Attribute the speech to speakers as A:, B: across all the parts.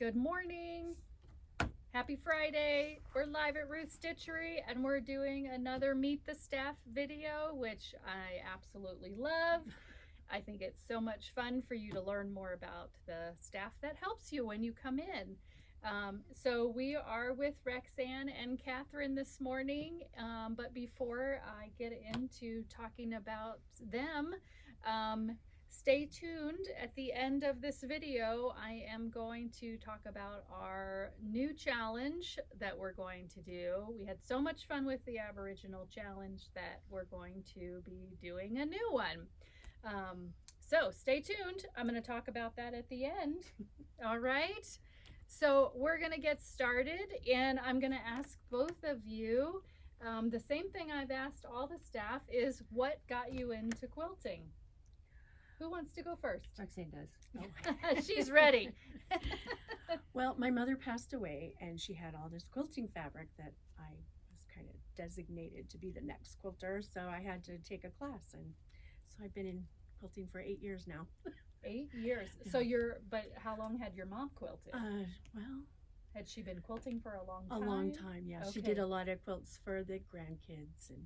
A: Good morning. Happy Friday. We're live at Ruth Stitchery and we're doing another Meet the Staff video, which I absolutely love. I think it's so much fun for you to learn more about the staff that helps you when you come in. So we are with Rexann and Katherine this morning, but before I get into talking about them, stay tuned. At the end of this video, I am going to talk about our new challenge that we're going to do. We had so much fun with the Aboriginal challenge that we're going to be doing a new one. So stay tuned. I'm going to talk about that at the end. All right. So we're going to get started, and I'm going to ask both of you the same thing I've asked all the staff is, what got you into quilting? Who wants to go first?
B: Rexann does.
A: Oh. She's ready.
C: Well, my mother passed away and she had all this quilting fabric that I was kind of designated to be the next quilter. So I had to take a class, and so I've been in quilting for 8 years now.
A: 8 years.
C: Yeah.
A: So but how long had your mom quilted?
C: Well,
A: Had she been quilting for a long time?
C: a long time, yeah.
A: Okay.
C: She did a lot of quilts for the grandkids, and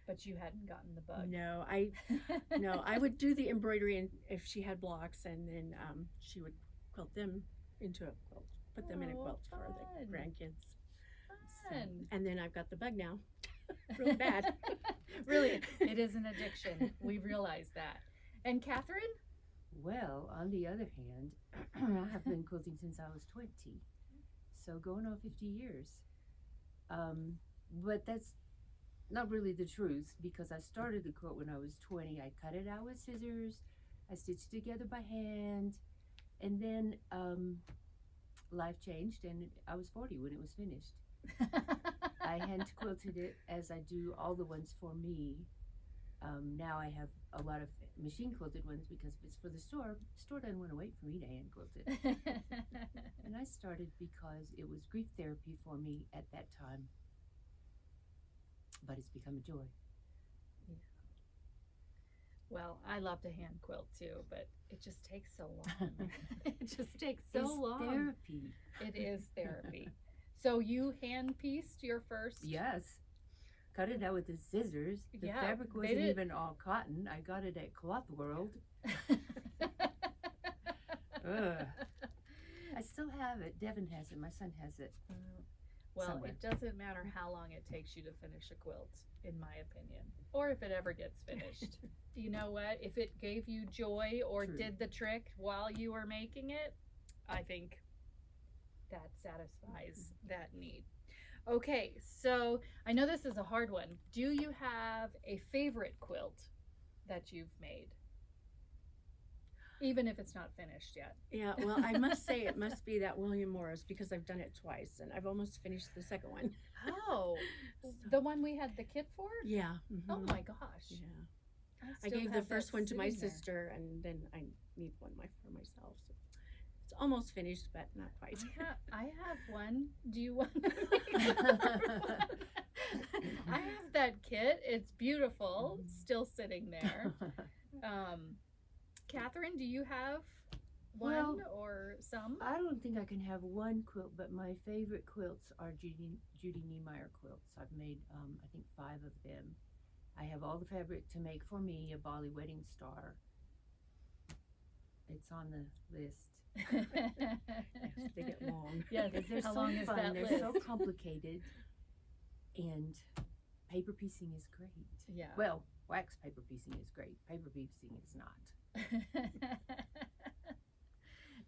A: But you hadn't gotten the bug.
C: no, I would do the embroidery, and if she had blocks, and then she would quilt them into a quilt, put them in a quilt for the grandkids. So,
A: Fun.
C: and then I've got the bug now, really bad.
A: Really, it is an addiction. We realize that. And Katherine?
B: Well, on the other hand, I have been quilting since I was 20, so going on 50 years. But that's not really the truth, because I started the quilt when I was 20. I cut it out with scissors, I stitched it together by hand, and then life changed and I was 40 when it was finished. I hand quilted it as I do all the ones for me. Now I have a lot of machine quilted ones because if it's for the store doesn't want to wait for me to hand quilt it. And I started because it was grief therapy for me at that time. But it's become a joy.
A: Yeah. Well, I love to hand quilt too, but it just takes so long. It just takes so
B: It's
A: long.
B: therapy.
A: It is therapy. So you hand pieced your first?
B: Yes. Cut it out with the scissors. The
A: Yeah,
B: fabric
A: they
B: wasn't
A: did-
B: even all cotton. I got it at Cloth World. Ugh. I still have it. Devin has it. My son has it.
A: Well,
B: somewhere.
A: it doesn't matter how long it takes you to finish a quilt, in my opinion, or if it ever gets finished. You know what? If it gave you joy or
B: True.
A: did the trick while you were making it, I think that satisfies that need. Okay, so I know this is a hard one. Do you have a favorite quilt that you've made? Even if it's not finished yet.
C: Yeah, well, I must say it must be that William Morris, because I've done it twice and I've almost finished the second one.
A: Oh, the one we had the kit for?
C: Yeah.
A: Oh
C: mhm.
A: my gosh.
C: Yeah. I
A: still
C: gave the
A: have that
C: first one to my
A: sitting there.
C: sister, and then I need one for myself. So it's almost finished, but not quite.
A: I have one. Do you want? I have that kit. It's beautiful. Still sitting there. Katherine, do you have one
B: Well,
A: or some?
B: I don't think I can have one quilt, but my favorite quilts are Judy Niemeyer quilts. I've made, I think, 5 of them. I have all the fabric to make for me a Bali wedding star. It's on the list.
C: Yes, they get long.
A: Yes,
B: Because they're
A: how
B: so
A: long is
B: fun,
A: that
B: they're
A: list?
B: so complicated, and paper piecing is great.
A: Yeah.
B: Well, wax paper piecing is great. Paper piecing is not.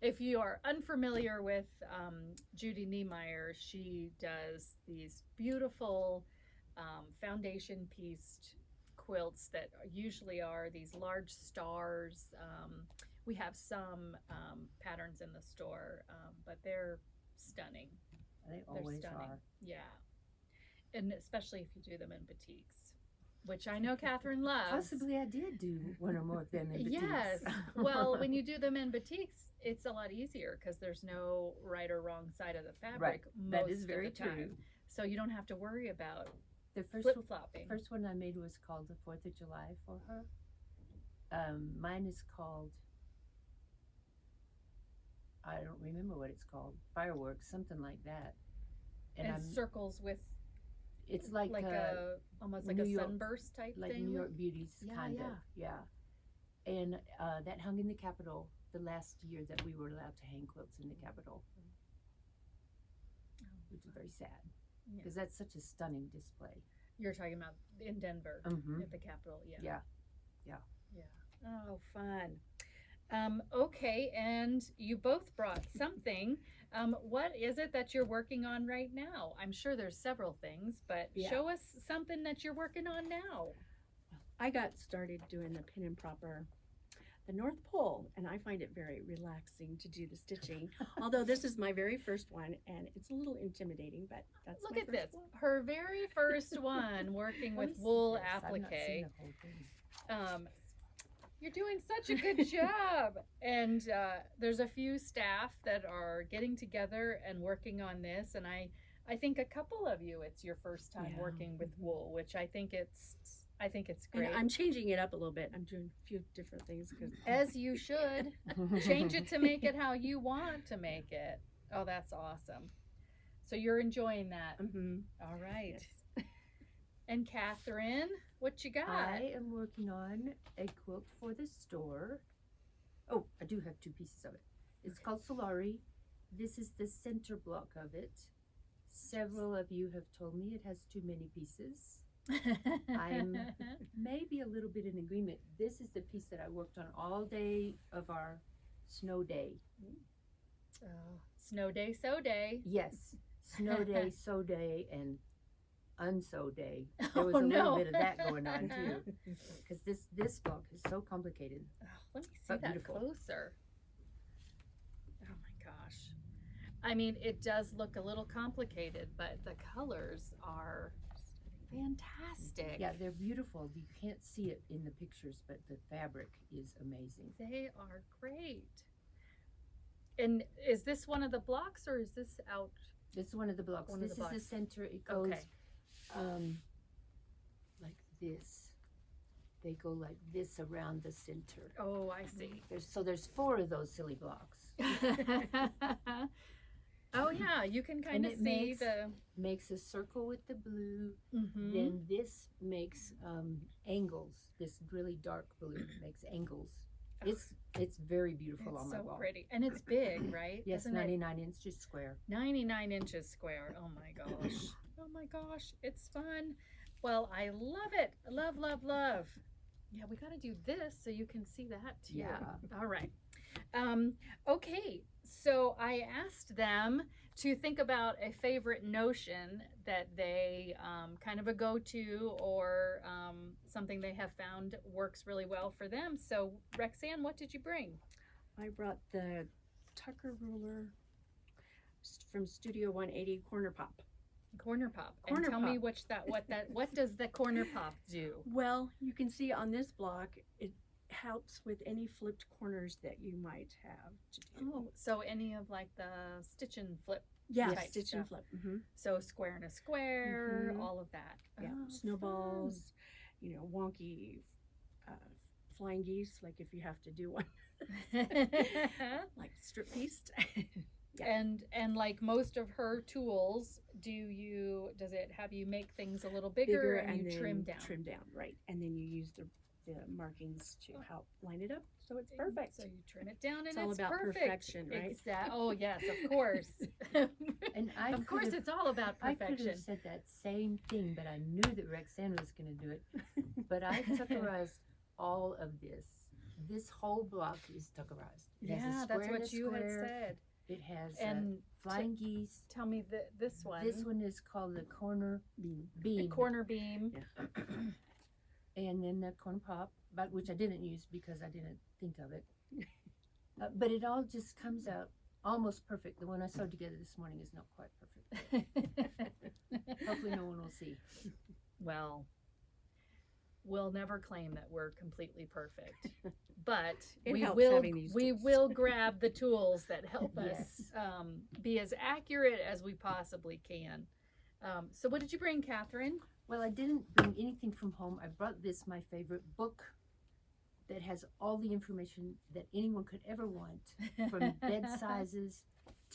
A: If you are unfamiliar with Judy Niemeyer, she does these beautiful foundation pieced quilts that usually are these large stars. We have some patterns in the store, but they're stunning.
B: They
A: They're
B: always
A: stunning.
B: are.
A: Yeah. And especially if you do them in boutiques, which I know Katherine loves.
B: Possibly I did do one or more of them in boutiques.
A: Yes. Well, when you do them in boutiques, it's a lot easier because there's no right or wrong side of the fabric.
B: Right. That
A: most
B: is
A: of
B: very
A: the time.
B: true.
A: So you don't have to worry about
B: The first
A: flip-flopping.
B: first one I made was called the 4th of July for her. Mine is called I I don't remember what it's called, fireworks, something like that.
A: And
B: I'm,
A: circles with
B: it's like
A: a almost like
B: New
A: a
B: York-
A: sunburst type
B: like
A: thing.
B: New York beauties,
A: Yeah,
B: kind
A: yeah.
B: of, yeah. And that hung in the Capitol the last year that we were allowed to hang quilts in the Capitol, which is very sad
A: Yeah.
B: because that's such a stunning display.
A: You're talking about in Denver
B: Mhm.
A: at the Capitol, yeah.
B: Yeah.
A: Oh, fun. Okay, and you both brought something. What is it that you're working on right now? I'm sure there's several things, but
C: Yeah.
A: show us something that you're working on now.
C: I got started doing the pin and proper, the North Pole, and I find it very relaxing to do the stitching. Although this is my very first one, and it's a little intimidating, but that's
A: Look
C: my
A: at
C: first
A: this.
C: one.
A: Her very first one working
B: Let me
A: with
B: see
A: wool
B: this. I've not seen
A: applique.
B: the whole thing.
A: You're doing such a good job. And there's a few staff that are getting together and working on this. And I think a couple of you, it's your first time
C: Yeah.
A: working with wool, which I think it's great.
C: And I'm changing it up a little bit. I'm doing a few different things because
A: As you should. Change it to make it how you want to make it. Oh, that's awesome. So you're enjoying that.
C: Mhm.
A: All right.
C: Yes.
A: And Katherine, what you got?
B: I am working on a quilt for the store. Oh, I do have two pieces of it. It's called Solari. This is the center block of it. Several of you have told me it has too many pieces. I'm maybe a little bit in agreement. This is the piece that I worked on all day of our snow day.
A: Oh, snow day, so day.
B: Yes, snow day, so day, and unsew day. There was
A: Oh,
B: a little
A: no.
B: bit of that going on too, because this block is so complicated.
A: Oh, let me see
B: But
A: that
B: beautiful.
A: closer. Oh my gosh. I mean, it does look a little complicated, but the colors are fantastic.
B: Yeah, they're beautiful. You can't see it in the pictures, but the fabric is amazing.
A: They are great. And is this one of the blocks or is this out?
B: This is one of the blocks.
A: One of
B: This
A: the
B: is the
A: blocks.
B: center. It goes
A: Okay.
B: like this. They go like this around the center.
A: Oh, I see.
B: There's 4 of those silly blocks.
A: Oh yeah, you can kind
B: And
A: of
B: it
A: see
B: makes-
A: the.
B: Makes a circle with the blue.
A: Mhm.
B: Then this makes angles. This really dark blue makes angles. It's very beautiful
A: It's
B: on my
A: so
B: wall.
A: pretty, and it's big, right?
B: Yes,
A: Isn't it
B: 99 inches square.
A: 99 inches square? Oh my gosh! Oh my gosh! It's fun. Well, I love it. Love, love, love. Yeah, we got to do this so you can see that too.
B: Yeah.
A: All right. Okay. So I asked them to think about a favorite notion that they kind of a go-to or something they have found works really well for them. So Rexann, what did you bring?
C: I brought the Tucker ruler from Studio 180 Corner Pop.
A: Corner pop.
C: Corner
A: and tell me
C: pop.
A: what does the corner pop do?
C: Well, you can see on this block, it helps with any flipped corners that you might have to do.
A: Oh, so any of like the stitch and flip.
C: Yeah,
A: type
C: stitch and
A: stuff.
C: flip. Hmm.
A: So square and a square,
C: Mhm.
A: all of that.
C: Yeah,
A: Oh,
C: snowballs, wonky flying geese, like if you have to do one,
A: fun.
C: like strip piece.
A: And like most of her tools, does it have you make things a little bigger, and you
C: then
A: trim down?
C: Trim down, right. And then you use the markings to help line it up so it's perfect.
A: So you trim it down and
C: It's all about
A: perfect.
C: perfection, right?
A: Oh yes, of course.
B: And I
A: of course,
B: could've-
A: it's all about
B: I could
A: perfection.
B: have said that same thing, but I knew that Rexann was going to do it. But I tuckerized all of this. This whole block is tuckerized. It has a
A: Yeah,
B: square
A: that's
B: and a
A: what you had
B: square.
A: said.
B: It has
A: And
B: flying geese.
A: Tell me this one.
B: This one is called the corner
C: Beam.
A: a
B: beam.
A: corner beam.
B: And then the corn pop, but which I didn't use because I didn't think of it. But it all just comes out almost perfect. The one I sewed together this morning is not quite perfect. Hopefully no one will see.
A: Well, we'll never claim that we're completely perfect, but
C: It
A: we
C: helps
A: will
C: having these tools.
A: will grab the tools that help us
B: Yes.
A: be as accurate as we possibly can. So what did you bring, Katherine?
B: Well, I didn't bring anything from home. I brought this, my favorite book, that has all the information that anyone could ever want, from bed sizes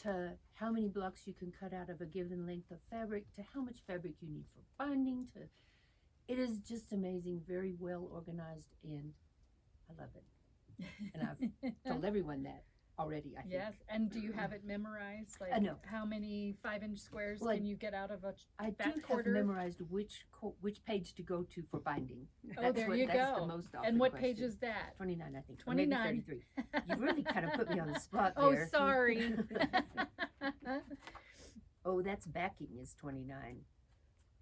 B: to how many blocks you can cut out of a given length of fabric to how much fabric you need for binding. To it is just amazing, very well organized, and I love it. And I've told everyone that already, I think.
A: Yes, and do you have it memorized? Like
B: No.
A: how many 5-inch squares
B: Well,
A: can you get out of a
B: I do
A: back
B: have
A: quarter?
B: memorized which page to go to for binding.
A: Oh, there you
B: That's
A: go.
B: the most often
A: And what
B: question.
A: page is that?
B: 29, I think. or
A: 29.
B: Maybe 33. You really kind of put me on the spot
A: Oh,
B: there.
A: sorry.
B: Oh, that's backing is 29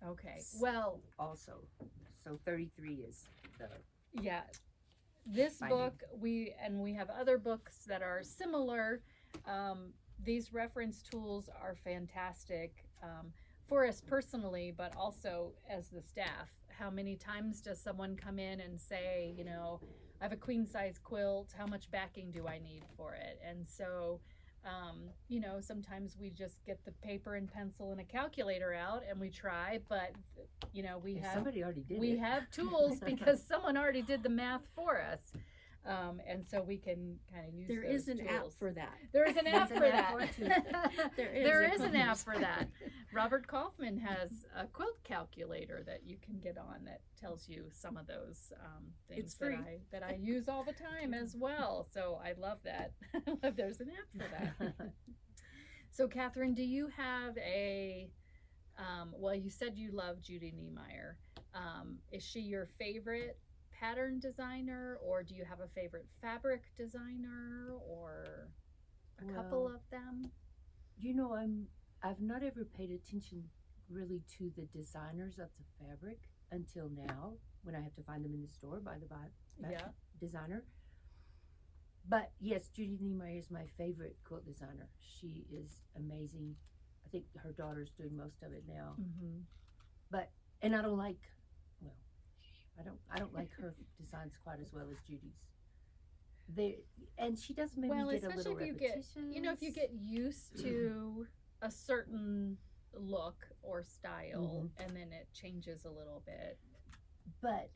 A: Okay. Well,
B: also. So 33 is the
A: yeah. This
B: Binding.
A: book, we have other books that are similar. These reference tools are fantastic for us personally, but also as the staff. How many times does someone come in and say, you know, I have a queen size quilt, how much backing do I need for it? And so, you know, sometimes we just get the paper and pencil and a calculator out and we try, but you know,
B: if somebody already did
A: we
B: it.
A: have tools because someone already did the math for us. And so we can kind of use
C: There
A: those
C: is an app
A: tools.
C: for that.
A: There is an app
B: There's
A: for
B: an app
A: that.
B: for it,
A: There is an app for that. Robert Kaufman has a quilt calculator that you can get on that tells you some of those things
C: It's free.
A: that I use all the time as well. So I love that. I love there's an app for that. So Katherine, do you have a well, you said you love Judy Niemeyer. Is she your favorite pattern designer, or do you have a favorite fabric designer, or a couple
B: Well,
A: of them?
B: You know, I've not ever paid attention really to the designers of the fabric until now, when I have to find them in the store by the
A: Yeah.
B: designer. But yes, Judy Niemeyer is my favorite quilt designer. She is amazing. I think her daughter's doing most of it now.
A: Mm-hmm.
B: And I don't like, well, I don't like her designs quite as well as Judy's. And she does maybe
A: Well,
B: get a
A: especially
B: little
A: if you get,
B: repetitious.
A: you know, if you get used to a certain look or style, and then it changes a little bit.
B: But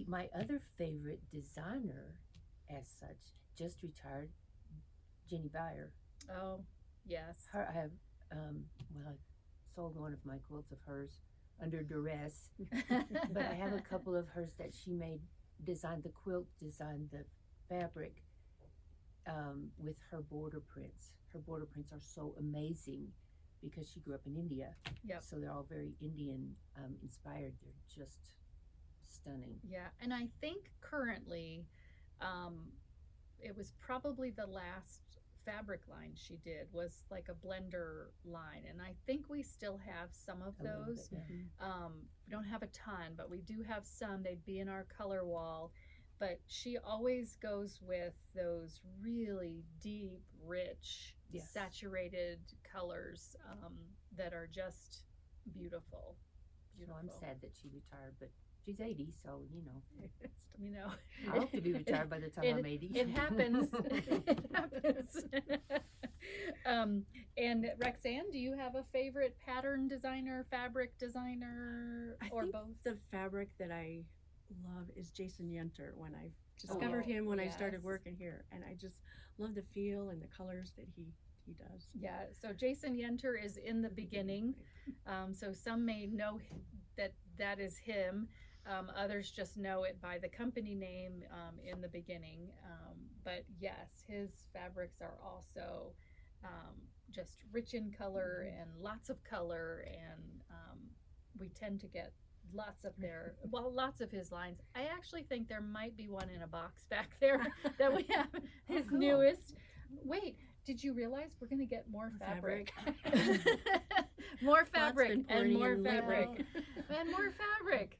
B: my other favorite designer, as such, just retired, Jenny Beyer.
A: Oh, yes.
B: Her, I have, well, I sold one of my quilts of hers under duress, but I have a couple of hers that she made, designed the quilt, designed the fabric, with her border prints. Her border prints are so amazing because she grew up in India.
A: Yep.
B: So they're all very Indian inspired. They're just stunning.
A: Yeah, and I think currently, it was probably the last fabric line she did was like a blender line, and I think we still have some of
B: A little
A: those.
B: bit, yeah.
A: We don't have a ton, but we do have some. They'd be in our color wall, but she always goes with those really deep, rich,
B: Yes.
A: saturated colors that are just beautiful.
B: So I'm sad that she retired, but she's 80, so you know.
A: You know,
B: I hope to be retired by the time I'm 80.
A: It happens. It happens. And Rexann, do you have a favorite pattern designer, fabric designer,
C: I
A: or
C: think
A: both?
C: the fabric that I love is Jason Yenter. When I discovered him when I started
A: yes.
C: working here, and I just love the feel and the colors that he does.
A: Yeah, so Jason Yenter is in the beginning. So some may know that is him. Others just know it by the company name in the beginning. But yes, his fabrics are also just rich in color and lots of color, and we tend to get lots of his lines. I actually think there might be one in a box back there that we have his
B: cool.
A: newest. Wait, did you realize we're going to get more fabric? More
C: Lots
A: fabric
C: been
A: and
C: pouring
A: more
C: in
A: fabric
C: lately.
A: and more fabric.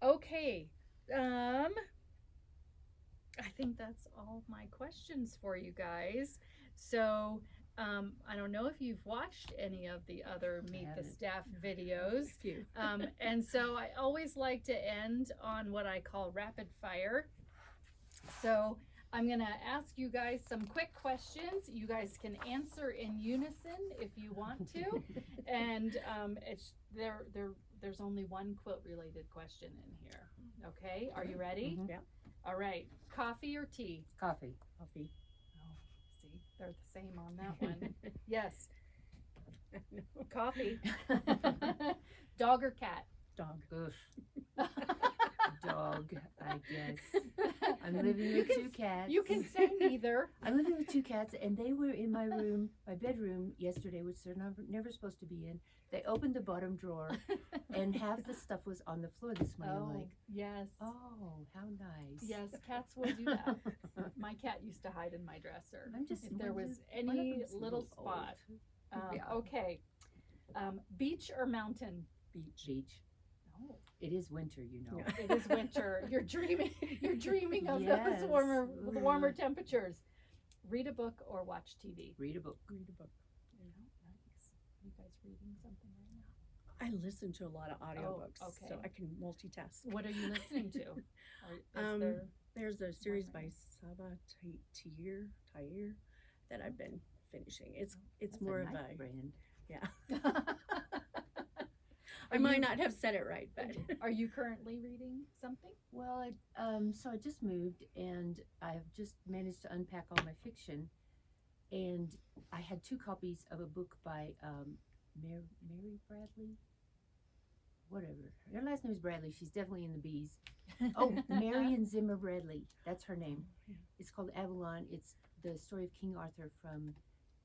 A: Okay. I think that's all my questions for you guys. So I don't know if you've watched any of the other Meet the
B: haven't.
A: Staff videos.
C: A few.
A: And so I always like to end on what I call rapid fire. So I'm going to ask you guys some quick questions. You guys can answer in unison if you want to. And there's only one quilt related question in here. Okay, are you ready?
B: Mhm.
C: Yeah.
A: All right. Coffee or tea?
B: Coffee.
C: Coffee.
A: Oh, see, they're the same on that one. Yes. Coffee. Dog or cat?
C: Dog.
B: Oof. Dog, I guess. I'm living with two cats.
A: You can say neither.
B: I'm living with two cats, and they were in my room, my bedroom yesterday, which they're never supposed to be in. They opened the bottom drawer, and half the stuff was on the floor this morning. I'm like,
A: yes.
B: oh, how nice.
A: Yes, cats will do that. My cat used to hide in my dresser.
B: I'm just
A: if there was
B: one of
A: any
B: them's a
A: little spot.
B: Yeah.
A: Okay. Beach or mountain?
B: Beach.
A: Oh,
B: It is winter, you know.
C: Yeah.
A: it is winter. You're dreaming. You're dreaming of
B: Yes.
A: those warmer temperatures. Read a book or watch TV.
B: Read a book.
C: Read a book.
A: Nice. You guys reading something right now?
C: I listen to a lot of audiobooks,
A: okay.
C: so I can multitask.
A: What are you listening to? Or is
C: Um,
A: there...
C: There's a series
A: One
C: by Saba Tahir that I've been finishing. It's
B: That's
C: more
B: a
C: of
B: nice
C: a
B: brand.
C: I might not have said it right, but
A: Are you currently reading something?
B: Well, so I just moved, and I've just managed to unpack all my fiction, and I had 2 copies of a book by Mary Bradley. Whatever. Her last name is Bradley. She's definitely in the B's. Oh, Marion Zimmer Bradley. That's her name.
C: Yeah.
B: It's called Avalon. It's the story of King Arthur from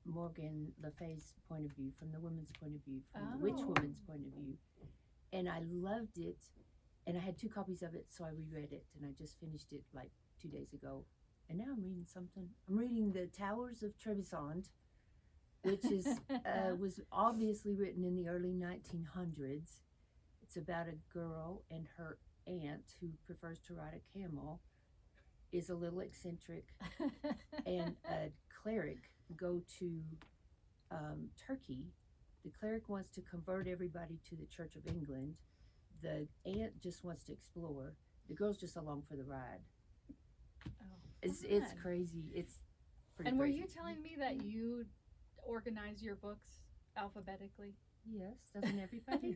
B: Morgan Le Fay's point of view, from the woman's point of view, from the witch
A: Oh.
B: woman's point of view. And I loved it. And I had 2 copies of it, so I reread it, and I just finished it like 2 days ago. And now I'm reading something. I'm reading The Towers of Trebizond, which is was obviously written in the early 1900s. It's about a girl and her aunt who prefers to ride a camel, is a little eccentric, and a cleric go to Turkey. The cleric wants to convert everybody to the Church of England. The aunt just wants to explore. The girl's just along for the ride. It's
A: fun.
B: crazy. It's pretty
A: And were
B: crazy.
A: you telling me that you organize your books alphabetically?
B: Yes, doesn't everybody?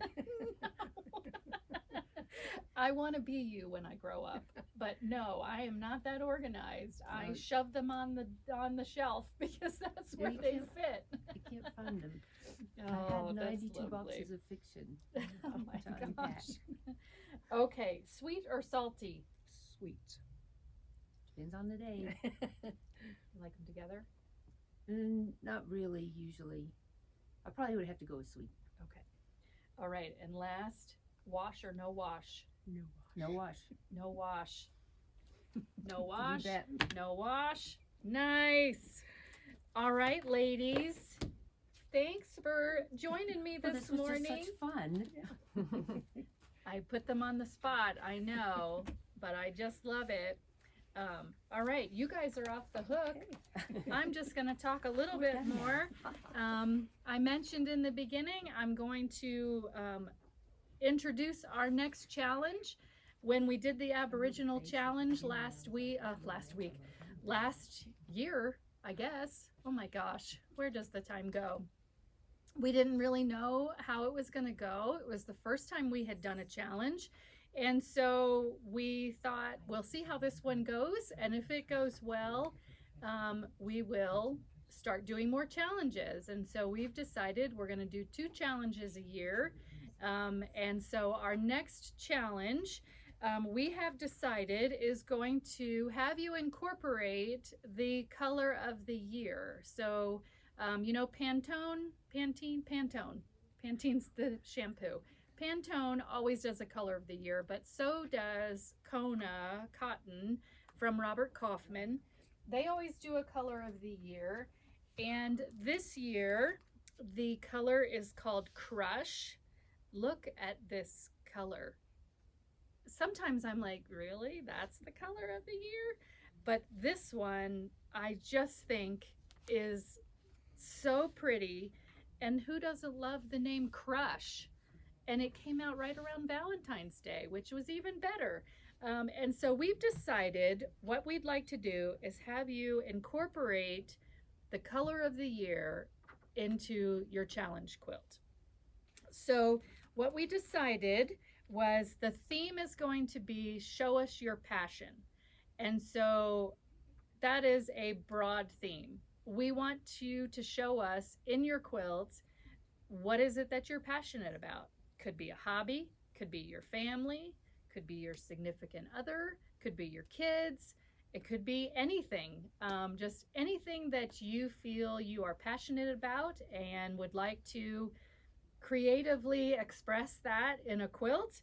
A: I want to be you when I grow up, but no, I am not that organized. I
B: No.
A: shove them on the shelf because that's where
B: you
A: they
B: can't-
A: fit.
B: I can't find them. I
A: Oh,
B: had
A: that's
B: 92
A: lovely.
B: boxes of fiction.
A: Oh my
B: to unpack.
A: gosh. Okay, sweet or salty?
C: sweet.
B: Depends on the day.
A: You like them together?
B: Not really, usually. I probably would have to go with sweet.
A: Okay. All right, and last, wash or no wash?
C: No.
B: No wash.
A: No wash. No
B: You
A: wash.
B: bet.
A: No wash. Nice. All right, ladies. Thanks for joining me
B: Well,
A: this
B: was
A: morning.
B: just such fun.
A: I put them on the spot, I know, but I just love it. All right, you guys are off the hook. I'm just going to talk a little bit more. I mentioned in the beginning, I'm going to introduce our next challenge. When we did the Aboriginal challenge last year, I guess. Oh my gosh, where does the time go? We didn't really know how it was going to go. It was the first time we had done a challenge. And so we thought, we'll see how this one goes. And if it goes well, we will start doing more challenges. And so we've decided we're going to do 2 challenges a year. And so our next challenge, we have decided, is going to have you incorporate the color of the year. So, you know, Pantene. Pantene's the shampoo. Pantone always does a color of the year, but so does Kona Cotton from Robert Kaufman. They always do a color of the year. And this year, the color is called Crush. Look at this color. Sometimes I'm like, really? That's the color of the year? But this one, I just think is so pretty. And who doesn't love the name Crush? And it came out right around Valentine's Day, which was even better. And so we've decided what we'd like to do is have you incorporate the color of the year into your challenge quilt. So what we decided was the theme is going to be Show Us Your Passion. And so that is a broad theme. We want you to show us in your quilts, what is it that you're passionate about? Could be a hobby, could be your family, could be your significant other, could be your kids. It could be anything, just anything that you feel you are passionate about and would like to creatively express that in a quilt.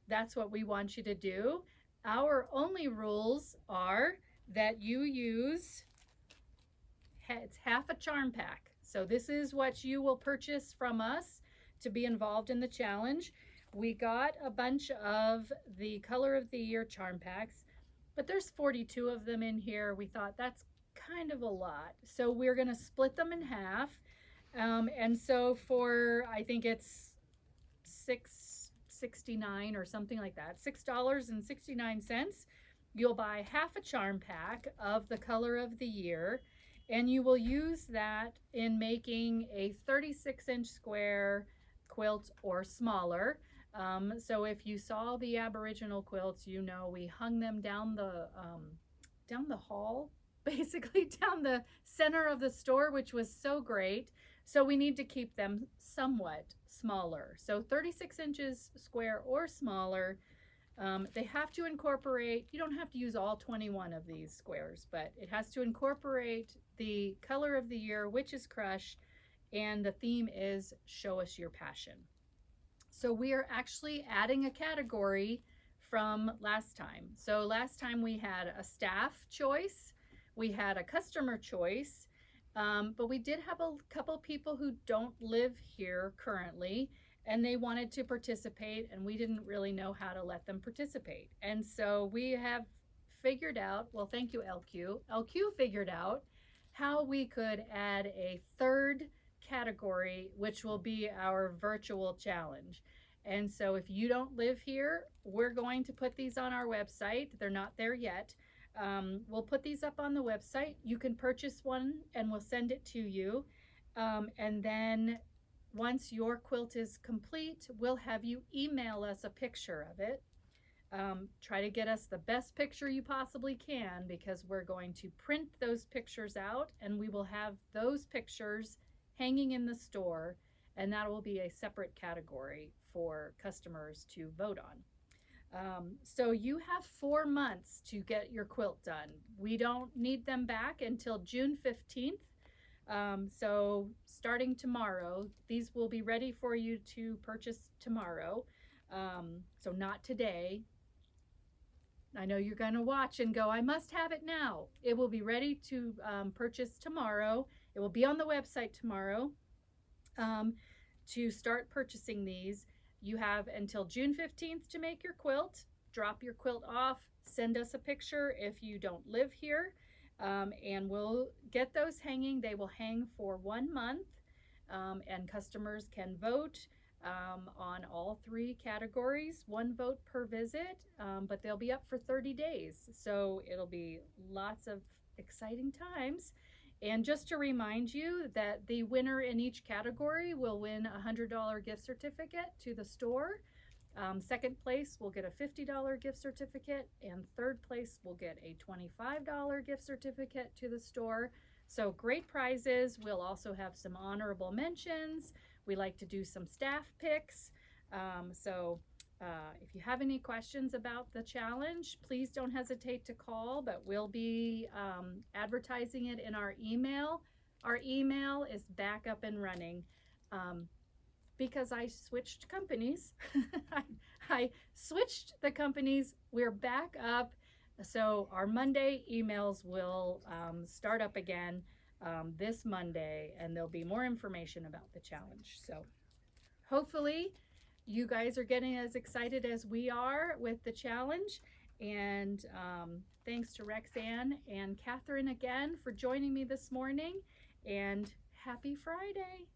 A: That's what we want you to do. Our only rules are that you use, it's half a charm pack. So this is what you will purchase from us to be involved in the challenge. We got a bunch of the Color of the Year charm packs, but there's 42 of them in here. We thought that's kind of a lot. So we're gonna split them in half. And so for, I think it's $6.69 or something like that, $6.69, you'll buy half a charm pack of the Color of the Year, and you will use that in making a 36-inch square quilt or smaller. So if you saw the Aboriginal quilts, you know we hung them down the hall, basically down the center of the store, which was so great. So we need to keep them somewhat smaller. So 36 inches square or smaller. They have to incorporate, you don't have to use all 21 of these squares, but it has to incorporate the Color of the Year, Witch's Crush, and the theme is Show Us Your Passion. So we are actually adding a category from last time. So last time we had a staff choice, we had a customer choice, but we did have a couple people who don't live here currently, and they wanted to participate, and we didn't really know how to let them participate. And so we have figured out, well, thank you, LQ. LQ figured out how we could add a third category, which will be our virtual challenge. And so if you don't live here, we're going to put these on our website. They're not there yet. We'll put these up on the website. You can purchase one and we'll send it to you. And then once your quilt is complete, we'll have you email us a picture of it. Try to get us the best picture you possibly can, because we're going to print those pictures out and we will have those pictures hanging in the store, and that will be a separate category for customers to vote on. So you have 4 months to get your quilt done. We don't need them back until June 15th. So starting tomorrow, these will be ready for you to purchase tomorrow. So not today. I know you're going to watch and go, I must have it now. It will be ready to purchase tomorrow. It will be on the website tomorrow. To start purchasing these, you have until June 15th to make your quilt. Drop your quilt off, send us a picture if you don't live here, and we'll get those hanging. They will hang for 1 month, and customers can vote on all 3 categories, 1 vote per visit, but they'll be up for 30 days. So it'll be lots of exciting times. And just to remind you that the winner in each category will win a $100 gift certificate to the store. Second place will get a $50 gift certificate, and third place will get a $25 gift certificate to the store. So great prizes. We'll also have some honorable mentions. We like to do some staff picks. If you have any questions about the challenge, please don't hesitate to call, but we'll be advertising it in our email. Our email is back up and running because I switched companies. I switched the companies. We're back up. So our Monday emails will start up again this Monday, and there'll be more information about the challenge. So hopefully you guys are getting as excited as we are with the challenge. And thanks to Rexann and Katherine again for joining me this morning. And happy Friday.